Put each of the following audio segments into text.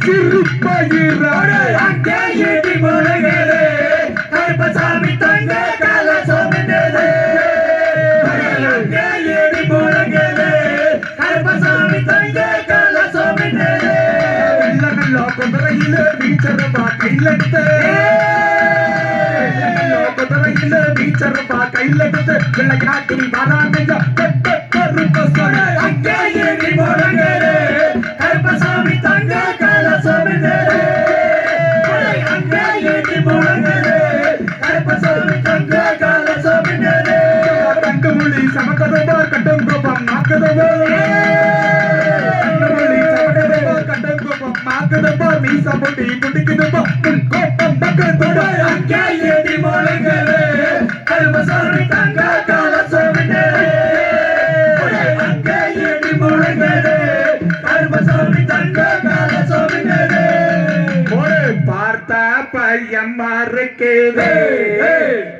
சிறுப்பயிரோடு அங்கே இடி முழங்குது கருப்பசாமி தங்க கால சுமந்தது அங்கே இடி முழங்குது கருப்பசாமி தங்க கால சுமந்தது வெள்ளமெல்லோ குதிரையில வீச்சரப்பா கையிலெடுத்து குதிரையில வீச்சரப்பா கையிலெடுத்து விளையாட்டி வராமைய கருப்பசாமி அங்கே இடி முழங்குது கருப்பசாமி தங்க கால சுமந்தது அங்கே இடி முழங்குது கருப்பசாமி தங்க கால சுமந்தது தங்கமொழி சமக்கதவா கட்டம் கோபம் நாக்கதவா தங்கமொழி சமக்கதவா கட்டம் கோபம் நாக்கதவா மீசா பொட்டி குட்டிக்குதவா கோபம் பக்கத்தோட அங்கே இடி முழங்குது கருப்பசாமி தங்க கால சுமந்தது அங்கே இடி முழங்குது கருப்பசாமி தங்க கால சுமந்தது பார்த்த பையன் மறுக்குது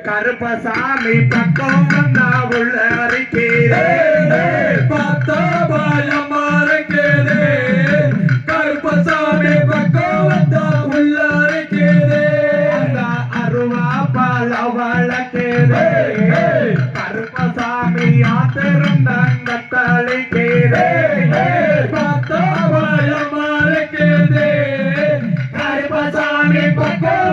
கருப்பசாமி பக்கம் வந்தா உள்ள அறிக்குது பார்த்த பையன் மறுக்குது கருப்பசாமி பக்கம் வந்தா உள்ள அறிக்குது அந்த அருவா பல வழக்குது கருப்பசாமி ஆத்திருந்த தலைக்குது பார்த்த பையன் மறுக்குது கருப்பசாமி பக்கம்